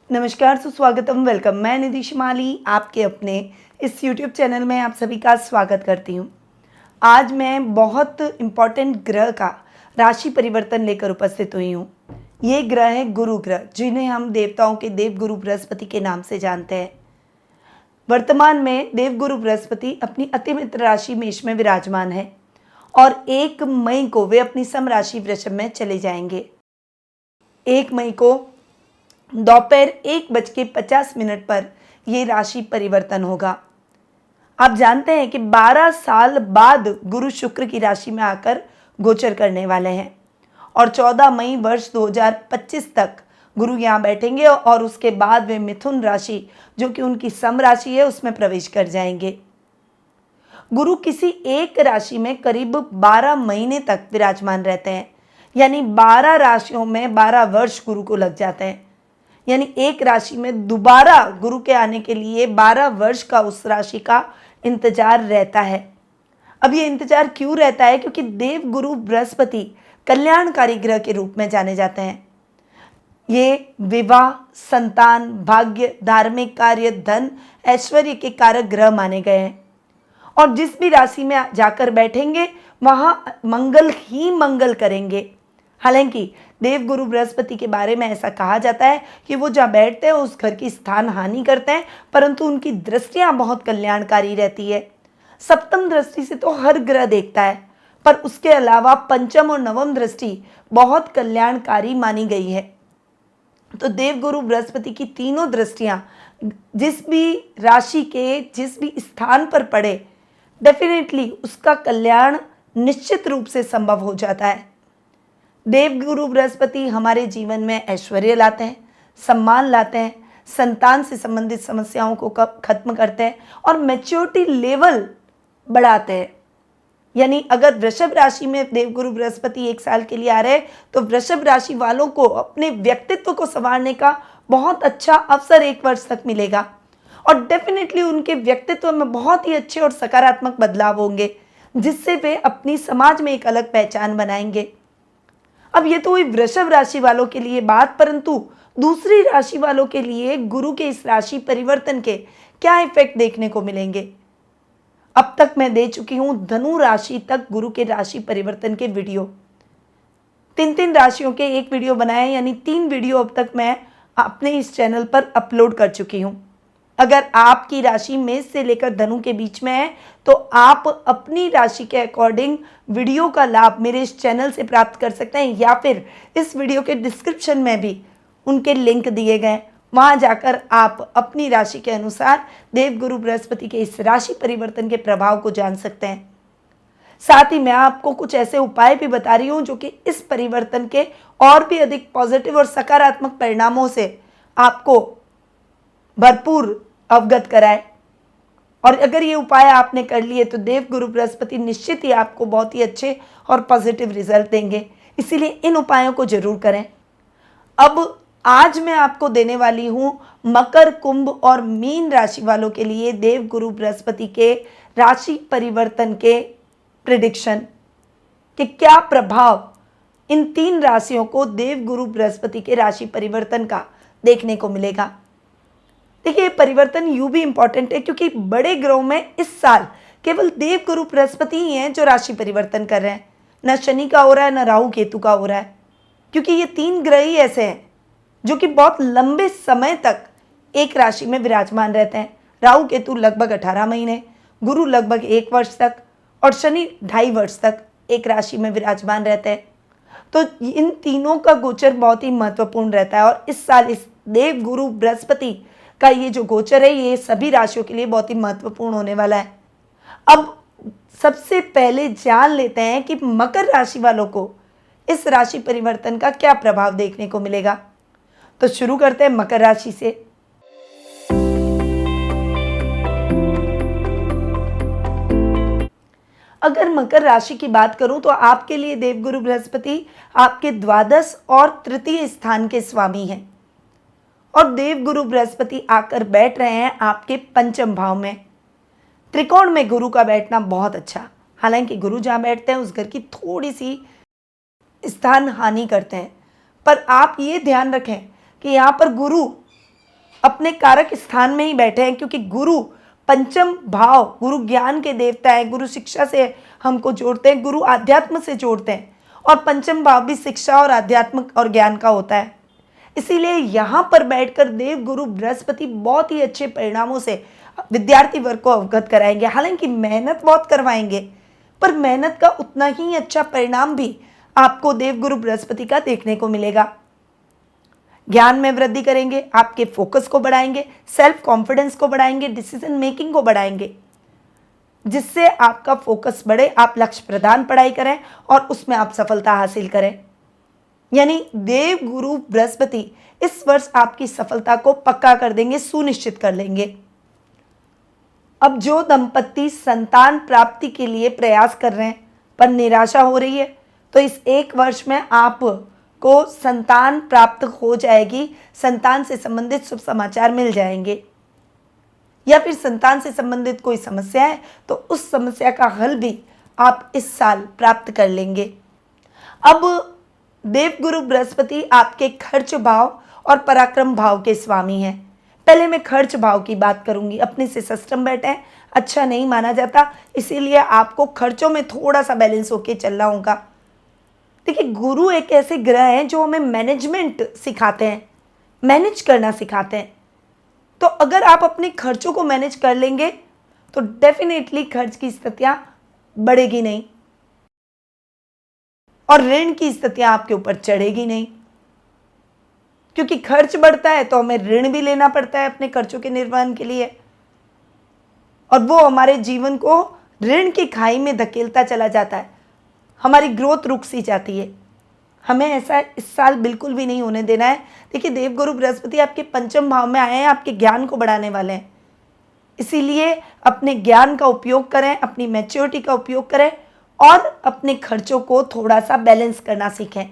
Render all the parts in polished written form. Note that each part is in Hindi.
नमस्कार, सुस्वागतम, वेलकम। मैं निधि शिमाली आपके अपने इस यूट्यूब चैनल में आप सभी का स्वागत करती हूँ। आज मैं बहुत इम्पॉर्टेंट ग्रह का राशि परिवर्तन लेकर उपस्थित हुई हूँ। ये ग्रह है गुरु ग्रह, जिन्हें हम देवताओं के देवगुरु बृहस्पति के नाम से जानते हैं। वर्तमान में देवगुरु बृहस्पति अपनी अति मित्र राशि मेष में विराजमान है और 1 मई को वे अपनी सम राशि वृषभ में चले जाएंगे। 1 मई को दोपहर 1:50 पर ये राशि परिवर्तन होगा। आप जानते हैं कि 12 साल बाद गुरु शुक्र की राशि में आकर गोचर करने वाले हैं और 14 मई वर्ष 2025 तक गुरु यहाँ बैठेंगे और उसके बाद वे मिथुन राशि, जो कि उनकी सम राशि है, उसमें प्रवेश कर जाएंगे। गुरु किसी एक राशि में करीब 12 महीने तक विराजमान रहते हैं, यानी 12 राशियों में 12 वर्ष गुरु को लग जाते हैं। यानी एक राशि में दोबारा गुरु के आने के लिए 12 वर्ष का उस राशि का इंतजार रहता है। अब ये इंतजार क्यों रहता है? क्योंकि देव गुरु बृहस्पति कल्याणकारी ग्रह के रूप में जाने जाते हैं। ये विवाह, संतान, भाग्य, धार्मिक कार्य, धन, ऐश्वर्य के कारक ग्रह माने गए हैं और जिस भी राशि में जाकर बैठेंगे वहां मंगल ही मंगल करेंगे। हालांकि देवगुरु बृहस्पति के बारे में ऐसा कहा जाता है कि वो जहाँ बैठते हैं उस घर की स्थान हानि करते हैं, परंतु उनकी दृष्टियां बहुत कल्याणकारी रहती है। सप्तम दृष्टि से तो हर ग्रह देखता है, पर उसके अलावा पंचम और नवम दृष्टि बहुत कल्याणकारी मानी गई है। तो देवगुरु बृहस्पति की तीनों दृष्टियां जिस भी राशि के जिस भी स्थान पर पड़े, डेफिनेटली उसका कल्याण निश्चित रूप से संभव हो जाता है। देवगुरु बृहस्पति हमारे जीवन में ऐश्वर्य लाते हैं, सम्मान लाते हैं, संतान से संबंधित समस्याओं को खत्म करते हैं और मैच्योरिटी लेवल बढ़ाते हैं। यानी अगर वृषभ राशि में देवगुरु बृहस्पति 1 साल के लिए आ रहे हैं तो वृषभ राशि वालों को अपने व्यक्तित्व को संवारने का बहुत अच्छा अवसर 1 वर्ष तक मिलेगा और डेफिनेटली उनके व्यक्तित्व में बहुत ही अच्छे और सकारात्मक बदलाव होंगे, जिससे वे अपनी समाज में एक अलग पहचान बनाएंगे। अब ये तो हुई वृषभ राशि वालों के लिए बात, परंतु दूसरी राशि वालों के लिए गुरु के इस राशि परिवर्तन के क्या इफेक्ट देखने को मिलेंगे? अब तक मैं दे चुकी हूं धनु राशि तक गुरु के राशि परिवर्तन के वीडियो। 3 राशियों के एक वीडियो बनाए, यानी 3 वीडियो अब तक मैं अपने इस चैनल पर अपलोड कर चुकी हूं। अगर आपकी राशि मेष से लेकर धनु के बीच में है तो आप अपनी राशि के अकॉर्डिंग वीडियो का लाभ मेरे इस चैनल से प्राप्त कर सकते हैं, या फिर इस वीडियो के डिस्क्रिप्शन में भी उनके लिंक दिए गए, वहां जाकर आप अपनी राशि के अनुसार देवगुरु बृहस्पति के इस राशि परिवर्तन के प्रभाव को जान सकते हैं। साथ ही मैं आपको कुछ ऐसे उपाय भी बता रही हूं जो कि इस परिवर्तन के और भी अधिक पॉजिटिव और सकारात्मक परिणामों से आपको भरपूर अवगत कराए। और अगर ये उपाय आपने कर लिए तो देवगुरु बृहस्पति निश्चित ही आपको बहुत ही अच्छे और पॉजिटिव रिजल्ट देंगे, इसीलिए इन उपायों को जरूर करें। अब आज मैं आपको देने वाली हूं मकर, कुंभ और मीन राशि वालों के लिए देवगुरु बृहस्पति के राशि परिवर्तन के प्रिडिक्शन कि क्या प्रभाव इन 3 राशियों को देवगुरु बृहस्पति के राशि परिवर्तन का देखने को मिलेगा। देखिए, ये परिवर्तन यूं भी इंपॉर्टेंट है क्योंकि बड़े ग्रहों में इस साल केवल देवगुरु बृहस्पति ही हैं जो राशि परिवर्तन कर रहे हैं। न शनि का हो रहा है, न राहु केतु का हो रहा है, क्योंकि ये 3 ग्रह ही ऐसे हैं जो कि बहुत लंबे समय तक एक राशि में विराजमान रहते हैं। राहु केतु लगभग 18 महीने, गुरु लगभग 1 वर्ष तक और शनि 2.5 वर्ष तक एक राशि में विराजमान रहते हैं। तो इन तीनों का गोचर बहुत ही महत्वपूर्ण रहता है और इस साल इस देवगुरु बृहस्पति का ये जो गोचर है ये सभी राशियों के लिए बहुत ही महत्वपूर्ण होने वाला है। अब सबसे पहले जान लेते हैं कि मकर राशि वालों को इस राशि परिवर्तन का क्या प्रभाव देखने को मिलेगा। तो शुरू करते हैं मकर राशि से। अगर मकर राशि की बात करूं तो आपके लिए देवगुरु बृहस्पति आपके द्वादश और तृतीय स्थान के स्वामी हैं और देवगुरु बृहस्पति आकर बैठ रहे हैं आपके पंचम भाव में। त्रिकोण में गुरु का बैठना बहुत अच्छा। हालांकि गुरु जहां बैठते हैं उस घर की थोड़ी सी स्थान हानि करते हैं, पर आप ये ध्यान रखें कि यहाँ पर गुरु अपने कारक स्थान में ही बैठे हैं, क्योंकि गुरु पंचम भाव, गुरु ज्ञान के देवता हैं, गुरु शिक्षा से हमको जोड़ते हैं, गुरु आध्यात्म से जोड़ते हैं, और पंचम भाव भी शिक्षा और आध्यात्म और ज्ञान का होता है। इसीलिए यहाँ पर बैठकर देव गुरु बृहस्पति बहुत ही अच्छे परिणामों से विद्यार्थी वर्ग को अवगत कराएंगे। हालांकि मेहनत बहुत करवाएंगे, पर मेहनत का उतना ही अच्छा परिणाम भी आपको देवगुरु बृहस्पति का देखने को मिलेगा। ज्ञान में वृद्धि करेंगे, आपके फोकस को बढ़ाएंगे, सेल्फ कॉन्फिडेंस को बढ़ाएंगे, डिसीजन मेकिंग को बढ़ाएंगे, जिससे आपका फोकस बढ़े, आप लक्ष्य प्रधान पढ़ाई करें और उसमें आप सफलता हासिल करें। यानी देव गुरु बृहस्पति इस वर्ष आपकी सफलता को पक्का कर देंगे, सुनिश्चित कर लेंगे। अब जो दंपति संतान प्राप्ति के लिए प्रयास कर रहे हैं पर निराशा हो रही है, तो इस एक वर्ष में आपको संतान प्राप्त हो जाएगी, संतान से संबंधित शुभ समाचार मिल जाएंगे। या फिर संतान से संबंधित कोई समस्या है तो उस समस्या का हल भी आप इस साल प्राप्त कर लेंगे। अब देवगुरु बृहस्पति आपके खर्च भाव और पराक्रम भाव के स्वामी हैं। पहले मैं खर्च भाव की बात करूंगी। अपने से सिस्टम बैठे अच्छा नहीं माना जाता, इसीलिए आपको खर्चों में थोड़ा सा बैलेंस होके चलना होगा। देखिए, गुरु एक ऐसे ग्रह हैं जो हमें मैनेजमेंट सिखाते हैं, मैनेज करना सिखाते हैं। तो अगर आप अपने खर्चों को मैनेज कर लेंगे तो डेफिनेटली खर्च की स्थितियां बढ़ेगी नहीं और ऋण की स्थितियां आपके ऊपर चढ़ेगी नहीं, क्योंकि खर्च बढ़ता है तो हमें ऋण भी लेना पड़ता है अपने खर्चों के निर्वहन के लिए, और वो हमारे जीवन को ऋण की खाई में धकेलता चला जाता है, हमारी ग्रोथ रुक सी जाती है। हमें ऐसा इस साल बिल्कुल भी नहीं होने देना है। देखिए, देवगुरु बृहस्पति आपके पंचम भाव में आए हैं, आपके ज्ञान को बढ़ाने वाले हैं, इसीलिए अपने ज्ञान का उपयोग करें, अपनी मैच्योरिटी का उपयोग करें और अपने खर्चों को थोड़ा सा बैलेंस करना सीखें।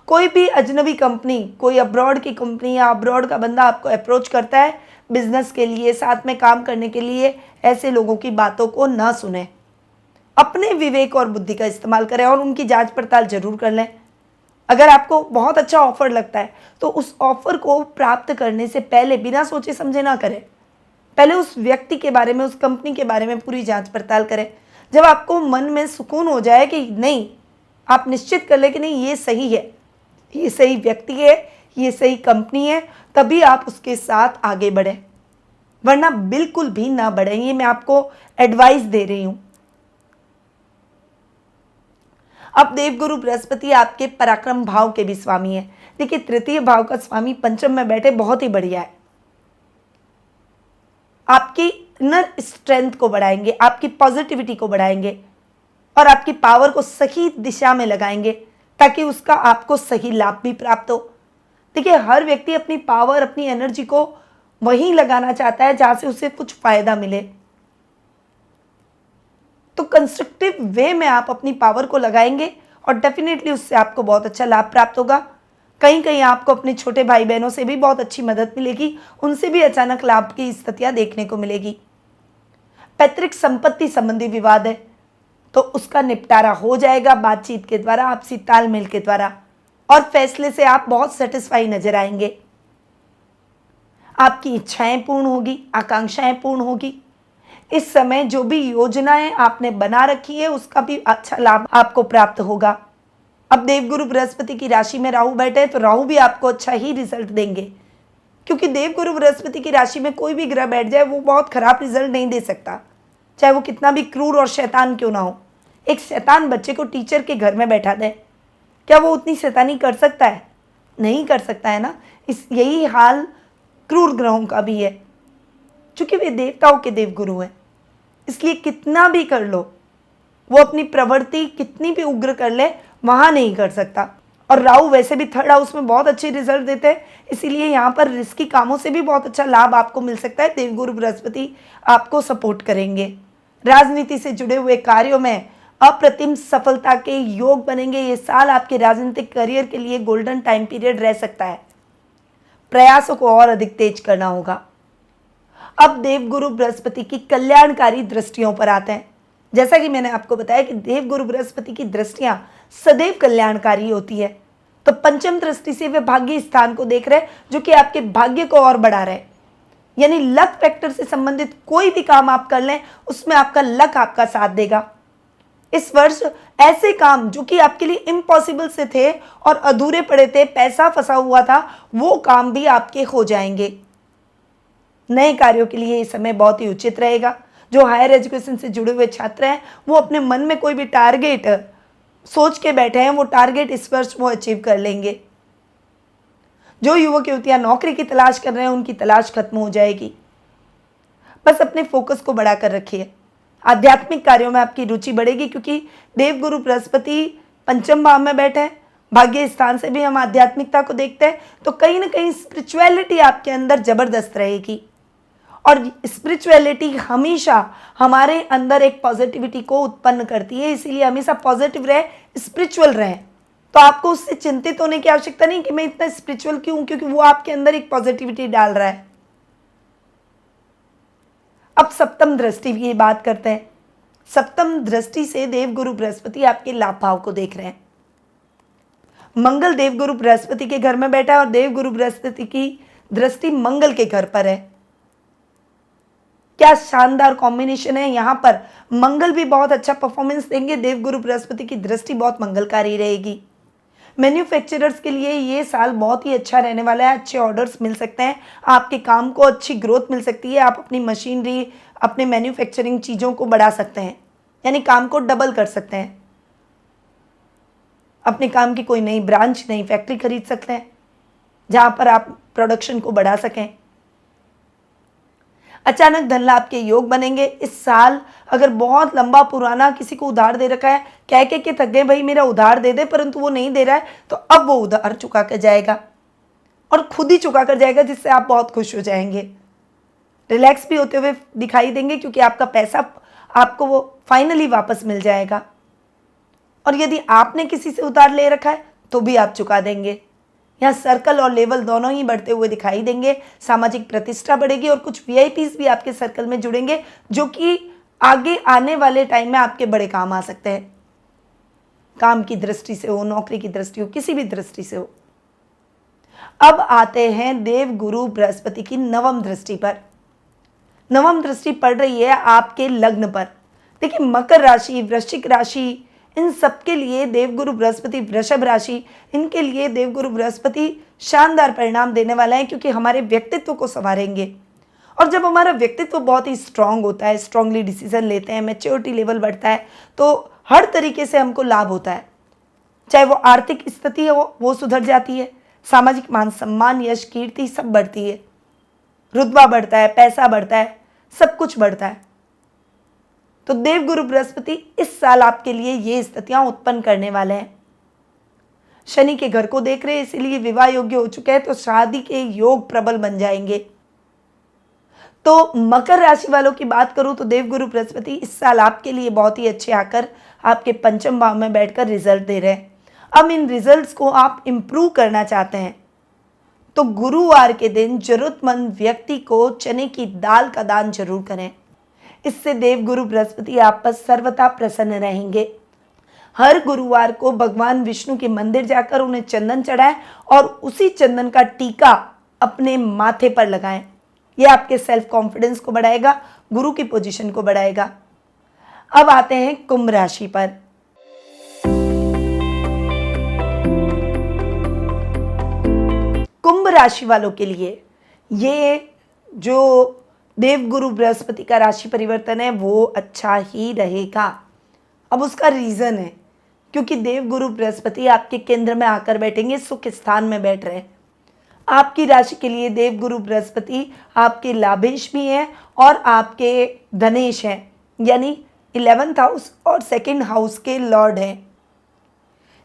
कोई भी अजनबी कंपनी, कोई अब्रॉड की कंपनी या अब्रॉड का बंदा आपको अप्रोच करता है बिजनेस के लिए, साथ में काम करने के लिए, ऐसे लोगों की बातों को ना सुने, अपने विवेक और बुद्धि का इस्तेमाल करें और उनकी जांच पड़ताल जरूर कर लें। अगर आपको बहुत अच्छा ऑफर लगता है तो उस ऑफर को प्राप्त करने से पहले बिना सोचे समझे ना करें। पहले उस व्यक्ति के बारे में, उस कंपनी के बारे में पूरी जांच पड़ताल करें। जब आपको मन में सुकून हो जाए कि नहीं, आप निश्चित कर ले कि नहीं ये सही है, ये सही व्यक्ति है, ये सही कंपनी है, तभी आप उसके साथ आगे बढ़ें, वरना बिल्कुल भी ना बढ़ें। ये मैं आपको एडवाइस दे रही हूं। अब देवगुरु बृहस्पति आपके पराक्रम भाव के भी स्वामी है। देखिए, तृतीय भाव का स्वामी पंचम में बैठे बहुत ही बढ़िया है। आपकी इनर स्ट्रेंथ को बढ़ाएंगे, आपकी पॉजिटिविटी को बढ़ाएंगे और आपकी पावर को सही दिशा में लगाएंगे ताकि उसका आपको सही लाभ भी प्राप्त हो। देखिए, हर व्यक्ति अपनी पावर, अपनी एनर्जी को वहीं लगाना चाहता है जहां से उसे कुछ फायदा मिले। तो कंस्ट्रक्टिव वे में आप अपनी पावर को लगाएंगे और डेफिनेटली उससे आपको बहुत अच्छा लाभ प्राप्त होगा। कहीं कहीं आपको अपने छोटे भाई बहनों से भी बहुत अच्छी मदद मिलेगी, उनसे भी अचानक लाभ की स्थितियां देखने को मिलेगी। पैतृक संपत्ति संबंधी विवाद है तो उसका निपटारा हो जाएगा बातचीत के द्वारा, आपसी तालमेल के द्वारा, और फैसले से आप बहुत सेटिस्फाई नजर आएंगे। आपकी इच्छाएं पूर्ण होगी, आकांक्षाएं पूर्ण होगी। इस समय जो भी योजनाएं आपने बना रखी है उसका भी अच्छा लाभ आपको प्राप्त होगा। अब देवगुरु बृहस्पति की राशि में राहु बैठे तो राहु भी आपको अच्छा ही रिजल्ट देंगे, क्योंकि देवगुरु बृहस्पति की राशि में कोई भी ग्रह बैठ जाए वो बहुत खराब रिजल्ट नहीं दे सकता, चाहे वो कितना भी क्रूर और शैतान क्यों ना हो। एक शैतान बच्चे को टीचर के घर में बैठा दे, क्या वो उतनी शैतानी कर सकता है? नहीं कर सकता है ना। यही हाल क्रूर ग्रहों का भी है, क्योंकि वे देवताओं के देवगुरु हैं। इसलिए कितना भी कर लो, वो अपनी प्रवृत्ति कितनी भी उग्र कर ले, वहां नहीं कर सकता। और राहु वैसे भी थर्ड हाउस में बहुत अच्छे रिजल्ट देते हैं, इसीलिए यहाँ पर रिस्की कामों से भी बहुत अच्छा लाभ आपको मिल सकता है। देवगुरु बृहस्पति आपको सपोर्ट करेंगे। राजनीति से जुड़े हुए कार्यों में अप्रतिम सफलता के योग बनेंगे। ये साल आपके राजनीतिक करियर के लिए गोल्डन टाइम पीरियड रह सकता है। प्रयासों को और अधिक तेज करना होगा। अब देवगुरु बृहस्पति की कल्याणकारी दृष्टियों पर आते हैं। जैसा कि मैंने आपको बताया कि देवगुरु बृहस्पति की दृष्टियां सदैव कल्याणकारी होती है, तो पंचम दृष्टि से वे भाग्य स्थान को देख रहे हैं, जो कि आपके भाग्य को और बढ़ा रहे हैं। यानी लक फैक्टर से संबंधित कोई भी काम आप कर लें उसमें आपका लक आपका साथ देगा। इस वर्ष ऐसे काम जो कि आपके लिए इम्पॉसिबल से थे और अधूरे पड़े थे, पैसा फंसा हुआ था, वो काम भी आपके हो जाएंगे। नए कार्यों के लिए ये समय बहुत ही उचित रहेगा। जो हायर एजुकेशन से जुड़े हुए छात्र हैं वो अपने मन में कोई भी टारगेट सोच के बैठे हैं, वो टारगेट इस वर्ष वो अचीव कर लेंगे। जो युवक युवतियां नौकरी की तलाश कर रहे हैं उनकी तलाश खत्म हो जाएगी। बस अपने फोकस को बढ़ाकर रखिए। आध्यात्मिक कार्यों में आपकी रुचि बढ़ेगी क्योंकि देवगुरु बृहस्पति पंचम भाव में बैठे हैं। भाग्य स्थान से भी हम आध्यात्मिकता को देखते हैं, तो कहीं ना कहीं स्पिरिचुअलिटी आपके अंदर जबरदस्त रहेगी। और स्पिरिचुअलिटी हमेशा हमारे अंदर एक पॉजिटिविटी को उत्पन्न करती है, इसीलिए हमेशा पॉजिटिव रहे, स्पिरिचुअल रहे। तो आपको उससे चिंतित होने की आवश्यकता नहीं कि मैं इतना स्पिरिचुअल क्यों, क्योंकि वो आपके अंदर एक पॉजिटिविटी डाल रहा है। अब सप्तम दृष्टि की बात करते हैं। सप्तम दृष्टि से देवगुरु बृहस्पति आपके लाभ भाव को देख रहे हैं। मंगल देवगुरु बृहस्पति के घर में बैठा है और देवगुरु बृहस्पति की दृष्टि मंगल के घर पर है। क्या शानदार कॉम्बिनेशन है। यहां पर मंगल भी बहुत अच्छा परफॉर्मेंस देंगे, देवगुरु बृहस्पति की दृष्टि बहुत मंगलकारी रहेगी। मैन्युफैक्चरर्स के लिए ये साल बहुत ही अच्छा रहने वाला है। अच्छे ऑर्डर्स मिल सकते हैं, आपके काम को अच्छी ग्रोथ मिल सकती है। आप अपनी मशीनरी, अपने मैन्युफैक्चरिंग चीज़ों को बढ़ा सकते हैं, यानी काम को डबल कर सकते हैं। अपने काम की कोई नई ब्रांच, नई फैक्ट्री खरीद सकते हैं जहां पर आप प्रोडक्शन को बढ़ा सकें। अचानक धन लाभ के योग बनेंगे। इस साल अगर बहुत लंबा पुराना किसी को उधार दे रखा है, कह के थक गए भाई मेरा उधार दे दे, परंतु वो नहीं दे रहा है, तो अब वो उधार चुका कर जाएगा और खुद ही चुका कर जाएगा, जिससे आप बहुत खुश हो जाएंगे। रिलैक्स भी होते हुए दिखाई देंगे क्योंकि आपका पैसा आपको वो फाइनली वापस मिल जाएगा। और यदि आपने किसी से उधार ले रखा है तो भी आप चुका देंगे। यहाँ सर्कल और लेवल दोनों ही बढ़ते हुए दिखाई देंगे। सामाजिक प्रतिष्ठा बढ़ेगी और कुछ वीआईपीज भी आपके सर्कल में जुड़ेंगे जो कि आगे आने वाले टाइम में आपके बड़े काम आ सकते हैं। काम की दृष्टि से हो, नौकरी की दृष्टि हो, किसी भी दृष्टि से हो। अब आते हैं देवगुरु बृहस्पति की नवम दृष्टि पर। नवम दृष्टि पड़ रही है आपके लग्न पर। देखिए, मकर राशि, वृश्चिक राशि, इन सबके लिए देवगुरु बृहस्पति, वृषभ राशि, इनके लिए देवगुरु बृहस्पति शानदार परिणाम देने वाला है क्योंकि हमारे व्यक्तित्व को संवारेंगे। और जब हमारा व्यक्तित्व बहुत ही स्ट्रांग होता है, स्ट्रांगली डिसीजन लेते हैं, मैच्योरिटी लेवल बढ़ता है, तो हर तरीके से हमको लाभ होता है। चाहे वो आर्थिक स्थिति है वो सुधर जाती है, सामाजिक मान सम्मान, यश, कीर्ति सब बढ़ती है, रुतबा बढ़ता है, पैसा बढ़ता है, सब कुछ बढ़ता है। तो देवगुरु बृहस्पति इस साल आपके लिए ये स्थितियां उत्पन्न करने वाले हैं। शनि के घर को देख रहे हैं, इसीलिए विवाह योग्य हो चुके हैं, तो शादी के योग प्रबल बन जाएंगे। तो मकर राशि वालों की बात करूं तो देवगुरु बृहस्पति इस साल आपके लिए बहुत ही अच्छे आकर आपके पंचम भाव में बैठकर रिजल्ट दे रहे हैं। अब इन रिजल्ट्स को आप इंप्रूव करना चाहते हैं तो गुरुवार के दिन जरूरतमंद व्यक्ति को चने की दाल का दान जरूर करें। इससे देवगुरु बृहस्पति आप पर सर्वथा प्रसन्न रहेंगे। हर गुरुवार को भगवान विष्णु के मंदिर जाकर उन्हें चंदन चढ़ाएं और उसी चंदन का टीका अपने माथे पर लगाएं। यह आपके सेल्फ कॉन्फिडेंस को बढ़ाएगा, गुरु की पोजीशन को बढ़ाएगा। अब आते हैं कुंभ राशि पर। कुंभ राशि वालों के लिए ये जो देवगुरु बृहस्पति का राशि परिवर्तन है वो अच्छा ही रहेगा। अब उसका रीज़न है क्योंकि देवगुरु बृहस्पति आपके केंद्र में आकर बैठेंगे, सुख स्थान में बैठ रहे हैं। आपकी राशि के लिए देवगुरु बृहस्पति आपके लाभेश भी हैं और आपके धनेश हैं, यानी 11th हाउस और 2nd हाउस के लॉर्ड हैं।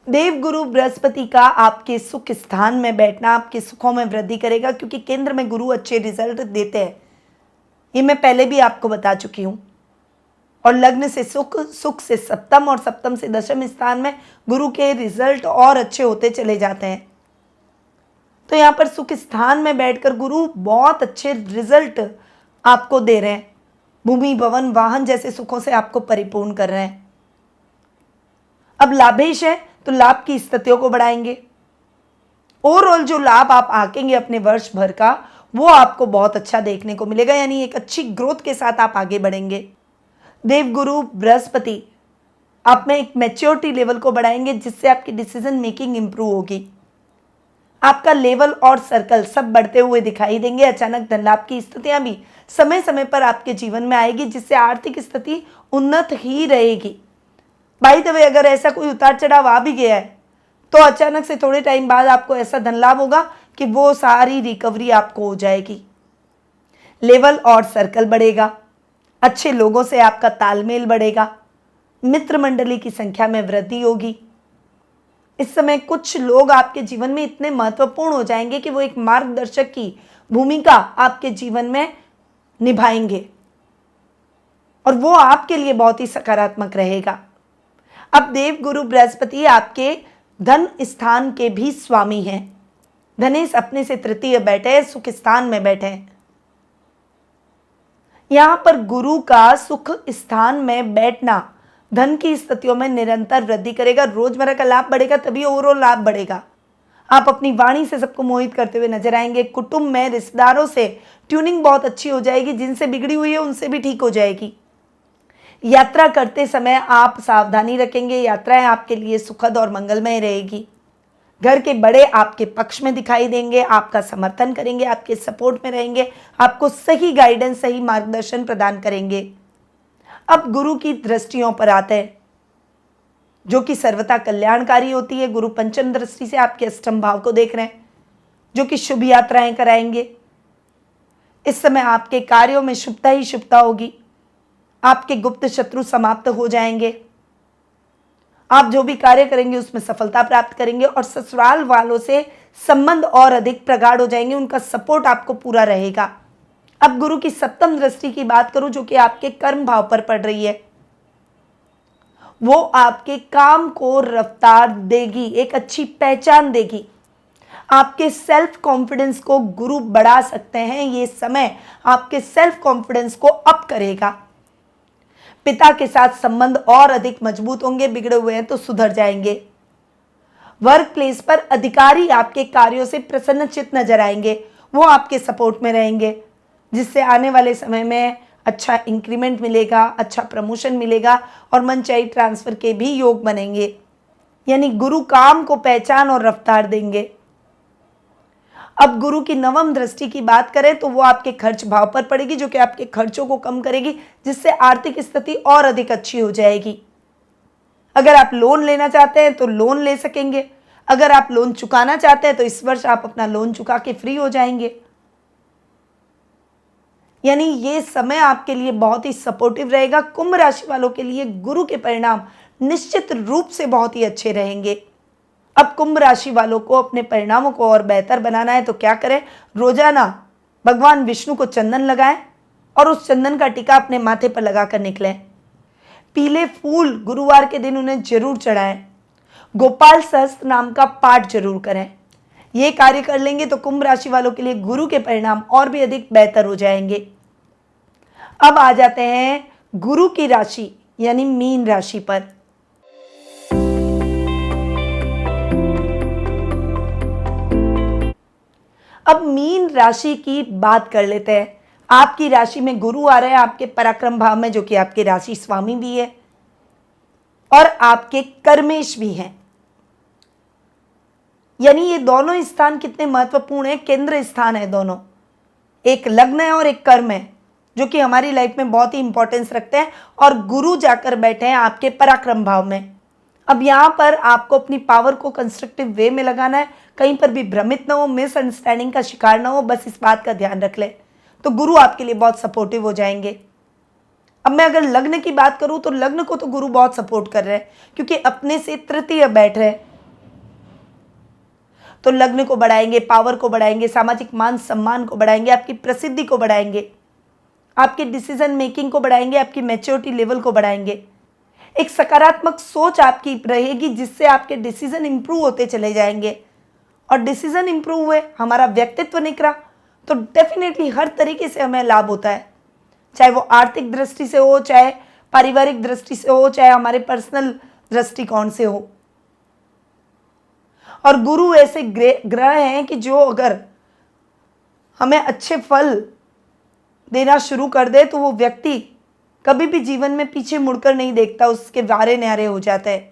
देवगुरु बृहस्पति का आपके सुख स्थान में बैठना आपके सुखों में वृद्धि करेगा क्योंकि केंद्र में गुरु अच्छे रिजल्ट देते हैं, ये मैं पहले भी आपको बता चुकी हूँ। और लग्न से सुख, सुख से सप्तम और सप्तम से दशम स्थान में गुरु के रिजल्ट और अच्छे होते चले जाते हैं। तो यहाँ पर सुख स्थान में बैठकर गुरु बहुत अच्छे रिजल्ट आपको दे रहे हैं। भूमि, भवन, वाहन जैसे सुखों से आपको परिपूर्ण कर रहे हैं। अब लाभेश है तो लाभ की स्थितियों को बढ़ाएंगे। ओवरऑल जो लाभ आप आकेंगे अपने वर्ष भर का वो आपको बहुत अच्छा देखने को मिलेगा, यानी एक अच्छी ग्रोथ के साथ आप आगे बढ़ेंगे। देवगुरु बृहस्पति आप में एक मैच्योरिटी लेवल को बढ़ाएंगे, जिससे आपकी डिसीजन मेकिंग इंप्रूव होगी। आपका लेवल और सर्कल सब बढ़ते हुए दिखाई देंगे। अचानक धन लाभ की स्थितियां भी समय समय पर आपके जीवन में आएगी, जिससे आर्थिक स्थिति उन्नत ही रहेगी। बाय द वे, अगर ऐसा कोई उतार चढ़ाव आ भी गया है तो अचानक से थोड़े टाइम बाद आपको ऐसा धन लाभ होगा कि वो सारी रिकवरी आपको हो जाएगी। लेवल और सर्कल बढ़ेगा, अच्छे लोगों से आपका तालमेल बढ़ेगा, मित्र मंडली की संख्या में वृद्धि होगी। इस समय कुछ लोग आपके जीवन में इतने महत्वपूर्ण हो जाएंगे कि वो एक मार्गदर्शक की भूमिका आपके जीवन में निभाएंगे और वो आपके लिए बहुत ही सकारात्मक रहेगा। अब देवगुरु बृहस्पति आपके धन स्थान के भी स्वामी हैं। धनेश अपने से तृतीय बैठे हैं, सुख स्थान में बैठे हैं। यहां पर गुरु का सुख स्थान में बैठना धन की स्थितियों में निरंतर वृद्धि करेगा। रोजमर्रा का लाभ बढ़ेगा, तभी ओवरऑल लाभ बढ़ेगा। आप अपनी वाणी से सबको मोहित करते हुए नजर आएंगे। कुटुंब में रिश्तेदारों से ट्यूनिंग बहुत अच्छी हो जाएगी, जिनसे बिगड़ी हुई है उनसे भी ठीक हो जाएगी। यात्रा करते समय आप सावधानी रखेंगे। यात्राएं आपके लिए सुखद और मंगलमय रहेगी। घर के बड़े आपके पक्ष में दिखाई देंगे, आपका समर्थन करेंगे, आपके सपोर्ट में रहेंगे, आपको सही गाइडेंस, सही मार्गदर्शन प्रदान करेंगे। अब गुरु की दृष्टियों पर आते हैं, जो कि सर्वथा कल्याणकारी होती है। गुरु पंचम दृष्टि से आपके अष्टम भाव को देख रहे हैं, जो कि शुभ यात्राएं कराएंगे। इस समय आपके कार्यों में शुभता ही शुभता होगी। आपके गुप्त शत्रु समाप्त हो जाएंगे। आप जो भी कार्य करेंगे उसमें सफलता प्राप्त करेंगे और ससुराल वालों से संबंध और अधिक प्रगाढ़ हो जाएंगे। उनका सपोर्ट आपको पूरा रहेगा। अब गुरु की सप्तम दृष्टि की बात करूं, जो कि आपके कर्म भाव पर पड़ रही है, वो आपके काम को रफ्तार देगी, एक अच्छी पहचान देगी। आपके सेल्फ कॉन्फिडेंस को गुरु बढ़ा सकते हैं। ये समय आपके सेल्फ कॉन्फिडेंस को अप करेगा। पिता के साथ संबंध और अधिक मजबूत होंगे। बिगड़े हुए हैं तो सुधर जाएंगे। वर्क प्लेस पर अधिकारी आपके कार्यों से प्रसन्नचित्त नजर आएंगे। वो आपके सपोर्ट में रहेंगे, जिससे आने वाले समय में अच्छा इंक्रीमेंट मिलेगा, अच्छा प्रमोशन मिलेगा और मनचाही ट्रांसफर के भी योग बनेंगे। यानी गुरु काम को पहचान और रफ्तार देंगे। अब गुरु की नवम दृष्टि की बात करें तो वो आपके खर्च भाव पर पड़ेगी, जो कि आपके खर्चों को कम करेगी, जिससे आर्थिक स्थिति और अधिक अच्छी हो जाएगी। अगर आप लोन लेना चाहते हैं तो लोन ले सकेंगे। अगर आप लोन चुकाना चाहते हैं तो इस वर्ष आप अपना लोन चुका के फ्री हो जाएंगे। यानी ये समय आपके लिए बहुत ही सपोर्टिव रहेगा। कुंभ राशि वालों के लिए गुरु के परिणाम निश्चित रूप से बहुत ही अच्छे रहेंगे। अब कुंभ राशि वालों को अपने परिणामों को और बेहतर बनाना है तो क्या करें? रोजाना भगवान विष्णु को चंदन लगाएं और उस चंदन का टीका अपने माथे पर लगाकर निकलें। पीले फूल गुरुवार के दिन उन्हें जरूर चढ़ाएं। गोपाल सहस्त्र नाम का पाठ जरूर करें। ये कार्य कर लेंगे तो कुंभ राशि वालों के लिए गुरु के परिणाम और भी अधिक बेहतर हो जाएंगे। अब आ जाते हैं गुरु की राशि यानी मीन राशि पर। अब मीन राशि की बात कर लेते हैं। आपकी राशि में गुरु आ रहे हैं, आपके पराक्रम भाव में, जो कि आपके राशि स्वामी भी है और आपके कर्मेश भी हैं। यानी ये दोनों स्थान कितने महत्वपूर्ण है, केंद्र स्थान है दोनों। एक लग्न है और एक कर्म है, जो कि हमारी लाइफ में बहुत ही इंपॉर्टेंस रखते हैं। और गुरु जाकर बैठे हैं आपके पराक्रम भाव में। अब यहाँ पर आपको अपनी पावर को कंस्ट्रक्टिव वे में लगाना है। कहीं पर भी भ्रमित ना हो, मिसअंडरस्टैंडिंग का शिकार ना हो, बस इस बात का ध्यान रख ले तो गुरु आपके लिए बहुत सपोर्टिव हो जाएंगे। अब मैं अगर लग्न की बात करूं तो लग्न को तो गुरु बहुत सपोर्ट कर रहे हैं, क्योंकि अपने से तृतीय बैठ रहे हैं। तो लग्न को बढ़ाएंगे, पावर को बढ़ाएंगे, सामाजिक मान सम्मान को बढ़ाएंगे, आपकी प्रसिद्धि को बढ़ाएंगे, आपके डिसीजन मेकिंग को बढ़ाएंगे, आपकी मैच्योरिटी लेवल को बढ़ाएंगे। एक सकारात्मक सोच आपकी रहेगी, जिससे आपके डिसीजन इंप्रूव होते चले जाएंगे। और डिसीजन इंप्रूव हुए, हमारा व्यक्तित्व निखरा, तो डेफिनेटली हर तरीके से हमें लाभ होता है। चाहे वो आर्थिक दृष्टि से हो, चाहे पारिवारिक दृष्टि से हो, चाहे हमारे पर्सनल दृष्टिकोण से हो। और गुरु ऐसे ग्रह हैं कि जो अगर हमें अच्छे फल देना शुरू कर दे तो वो व्यक्ति कभी भी जीवन में पीछे मुड़कर नहीं देखता, उसके वारे न्यारे हो जाते हैं।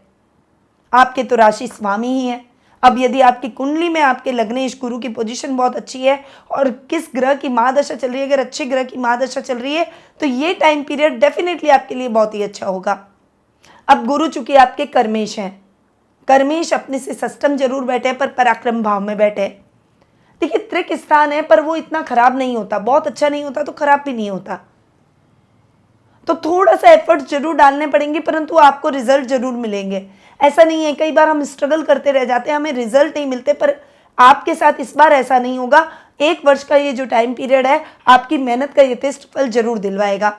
आपके तो राशि स्वामी ही है। अब यदि आपकी कुंडली में आपके लग्नेश गुरु की पोजीशन बहुत अच्छी है और किस ग्रह की महादशा चल रही है, अगर अच्छे ग्रह की महादशा चल रही है तो ये टाइम पीरियड डेफिनेटली आपके लिए बहुत ही अच्छा होगा। अब गुरु चूंकि आपके कर्मेश हैं, कर्मेश अपने से सष्टम जरूर बैठे पर पराक्रम भाव में बैठे। देखिए त्रिक स्थान है पर वो इतना खराब नहीं होता, बहुत अच्छा नहीं होता तो खराब भी नहीं होता। तो थोड़ा सा एफर्ट जरूर डालने पड़ेंगे परंतु आपको रिजल्ट जरूर मिलेंगे। ऐसा नहीं है, कई बार हम स्ट्रगल करते रह जाते हैं, हमें रिजल्ट नहीं मिलते, पर आपके साथ इस बार ऐसा नहीं होगा। 1 वर्ष का ये जो टाइम पीरियड है आपकी मेहनत का यथेष्ट फल जरूर दिलवाएगा,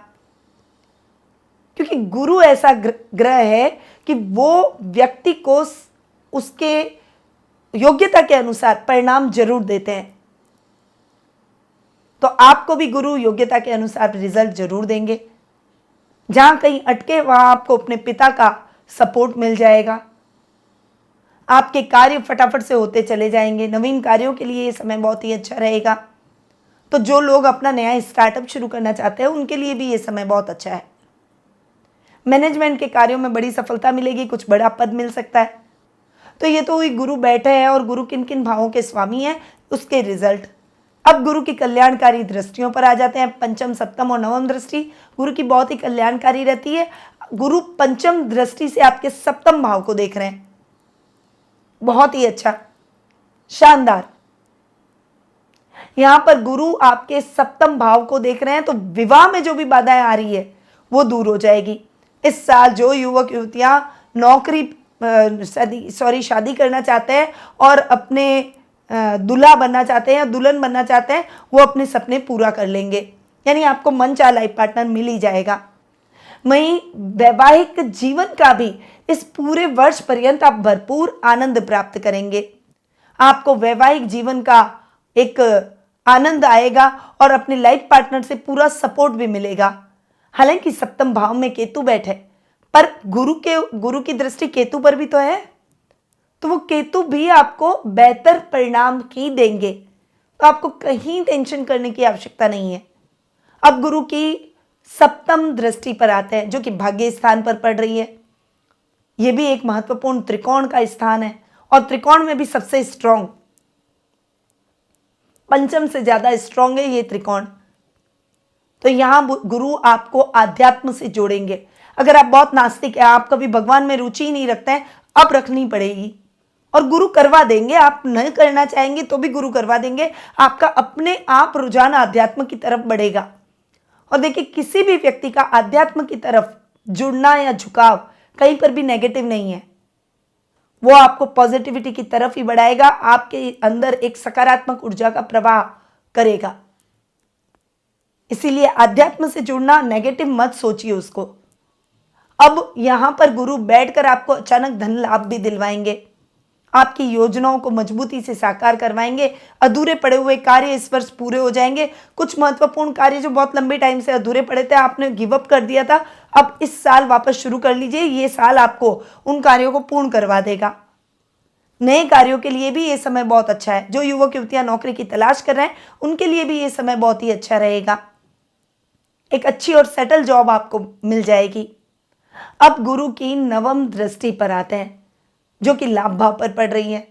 क्योंकि गुरु ऐसा ग्रह है कि वो व्यक्ति को उसके योग्यता के अनुसार परिणाम जरूर देते हैं। तो आपको भी गुरु योग्यता के अनुसार रिजल्ट जरूर देंगे। जहां कहीं अटके वहां आपको अपने पिता का सपोर्ट मिल जाएगा। आपके कार्य फटाफट से होते चले जाएंगे। नवीन कार्यों के लिए ये समय बहुत ही अच्छा रहेगा। तो जो लोग अपना नया स्टार्टअप शुरू करना चाहते हैं उनके लिए भी ये समय बहुत अच्छा है। मैनेजमेंट के कार्यों में बड़ी सफलता मिलेगी, कुछ बड़ा पद मिल सकता है। तो ये तो हुई गुरु बैठे हैं और गुरु किन किन भावों के स्वामी हैं उसके रिजल्ट। अब गुरु की कल्याणकारी दृष्टियों पर आ जाते हैं। पंचम, सप्तम और नवम दृष्टि गुरु की बहुत ही कल्याणकारी रहती है। गुरु पंचम दृष्टि से आपके सप्तम भाव को देख रहे हैं, बहुत ही अच्छा, शानदार। यहां पर गुरु आपके सप्तम भाव को देख रहे हैं तो विवाह में जो भी बाधाएं आ रही है वो दूर हो जाएगी। इस साल जो युवक युवतियां शादी करना चाहते हैं और अपने दूल्हा बनना चाहते हैं या दुल्हन बनना चाहते हैं वो अपने सपने पूरा कर लेंगे, यानी आपको मनचाहा लाइफ पार्टनर मिल ही जाएगा। वहीं वैवाहिक जीवन का भी इस पूरे वर्ष पर्यंत आप भरपूर आनंद प्राप्त करेंगे। आपको वैवाहिक जीवन का एक आनंद आएगा और अपने लाइफ पार्टनर से पूरा सपोर्ट भी मिलेगा। हालांकि सप्तम भाव में केतु बैठे पर गुरु की दृष्टि केतु पर भी तो है, तो वो केतु भी आपको बेहतर परिणाम ही देंगे। तो आपको कहीं टेंशन करने की आवश्यकता नहीं है। अब गुरु की सप्तम दृष्टि पर आते हैं जो कि भाग्य स्थान पर पड़ रही है। यह भी एक महत्वपूर्ण त्रिकोण का स्थान है और त्रिकोण में भी सबसे स्ट्रॉन्ग, पंचम से ज्यादा स्ट्रॉन्ग है ये त्रिकोण। तो यहां गुरु आपको आध्यात्म से जोड़ेंगे। अगर आप बहुत नास्तिक हैं, आप कभी भगवान में रुचि ही नहीं रखते हैं, अब रखनी पड़ेगी और गुरु करवा देंगे। आप नहीं करना चाहेंगे तो भी गुरु करवा देंगे। आपका अपने आप रुझान आध्यात्म की तरफ बढ़ेगा। और देखिए किसी भी व्यक्ति का आध्यात्म की तरफ जुड़ना या झुकाव कहीं पर भी नेगेटिव नहीं है, वो आपको पॉजिटिविटी की तरफ ही बढ़ाएगा, आपके अंदर एक सकारात्मक ऊर्जा का प्रवाह करेगा। इसीलिए आध्यात्म से जुड़ना, नेगेटिव मत सोचिए उसको। अब यहां पर गुरु बैठकर आपको अचानक धन लाभ भी दिलवाएंगे, आपकी योजनाओं को मजबूती से साकार करवाएंगे। अधूरे पड़े हुए कार्य इस वर्ष पूरे हो जाएंगे। कुछ महत्वपूर्ण कार्य जो बहुत लंबे टाइम से अधूरे पड़े थे, आपने गिव अप कर दिया था, अब इस साल वापस शुरू कर लीजिए। ये साल आपको उन कार्यों को पूर्ण करवा देगा। नए कार्यों के लिए भी ये समय बहुत अच्छा है। जो युवक युवतियां नौकरी की तलाश कर रहे हैं उनके लिए भी ये समय बहुत ही अच्छा रहेगा। एक अच्छी और सेटल जॉब आपको मिल जाएगी। अब गुरु की नवम दृष्टि पर आते हैं जो कि लाभ भाव पर पड़ रही है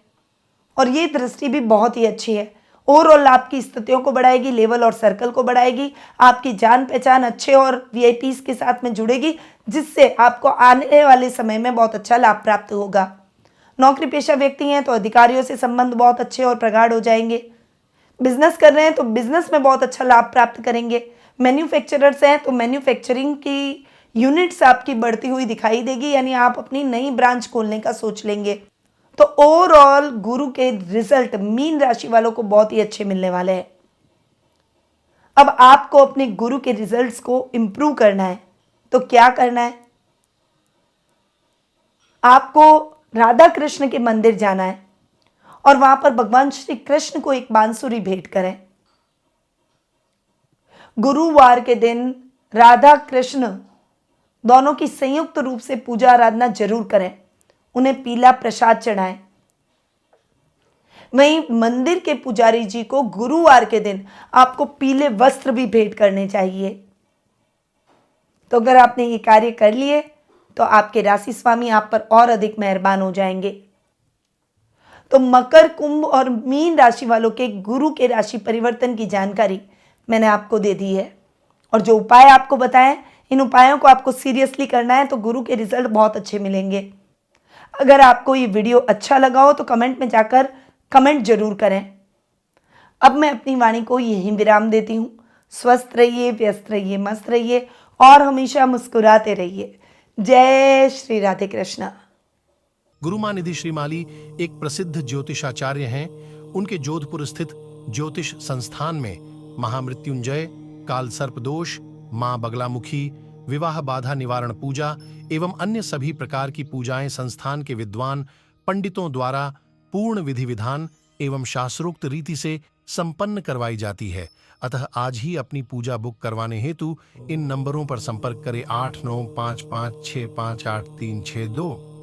और ये दृष्टि भी बहुत ही अच्छी है। ओवरऑल आपकी स्थितियों को बढ़ाएगी, लेवल और सर्कल को बढ़ाएगी। आपकी जान पहचान अच्छे और वीआईपीज के साथ में जुड़ेगी, जिससे आपको आने वाले समय में बहुत अच्छा लाभ प्राप्त होगा। नौकरी पेशा व्यक्ति हैं तो अधिकारियों से संबंध बहुत अच्छे और प्रगाढ़ हो जाएंगे। बिजनेस कर रहे हैं तो बिजनेस में बहुत अच्छा लाभ प्राप्त करेंगे। मैन्युफैक्चरर्स हैं तो मैन्युफैक्चरिंग की यूनिट्स आपकी बढ़ती हुई दिखाई देगी, यानी आप अपनी नई ब्रांच खोलने का सोच लेंगे। तो ओवरऑल गुरु के रिजल्ट मीन राशि वालों को बहुत ही अच्छे मिलने वाले हैं। अब आपको अपने गुरु के रिजल्ट्स को इंप्रूव करना है तो क्या करना है? आपको राधा कृष्ण के मंदिर जाना है और वहां पर भगवान श्री कृष्ण को एक बांसुरी भेंट करें। गुरुवार के दिन राधा कृष्ण दोनों की संयुक्त रूप से पूजा आराधना जरूर करें। उन्हें पीला प्रसाद चढ़ाएं। वहीं मंदिर के पुजारी जी को गुरुवार के दिन आपको पीले वस्त्र भी भेंट करने चाहिए। तो अगर आपने ये कार्य कर लिए तो आपके राशि स्वामी आप पर और अधिक मेहरबान हो जाएंगे। तो मकर, कुंभ और मीन राशि वालों के गुरु के राशि परिवर्तन की जानकारी मैंने आपको दे दी है, और जो उपाय आपको बताएं, इन उपायों को आपको सीरियसली करना है तो गुरु के रिजल्ट बहुत अच्छे मिलेंगे। अगर आपको ये वीडियो अच्छा लगा हो तो कमेंट में जाकर कमेंट जरूर करें। अब मैं अपनी वाणी को यहीं विराम देती हूँ। स्वस्थ रहिए, व्यस्त रहिए, मस्त रहिए और हमेशा मुस्कुराते रहिए। जय श्री राधे कृष्णा। गुरु माँ निधि श्रीमाली एक प्रसिद्ध ज्योतिषाचार्य हैं। उनके जोधपुर स्थित ज्योतिष संस्थान में महामृत्युंजय, काल सर्प दोष, माँ बगलामुखी, विवाह बाधा निवारण पूजा एवं अन्य सभी प्रकार की पूजाएं संस्थान के विद्वान पंडितों द्वारा पूर्ण विधि विधान एवं शास्त्रोक्त रीति से संपन्न करवाई जाती है। अतः आज ही अपनी पूजा बुक करवाने हेतु इन नंबरों पर संपर्क करें 8955658362।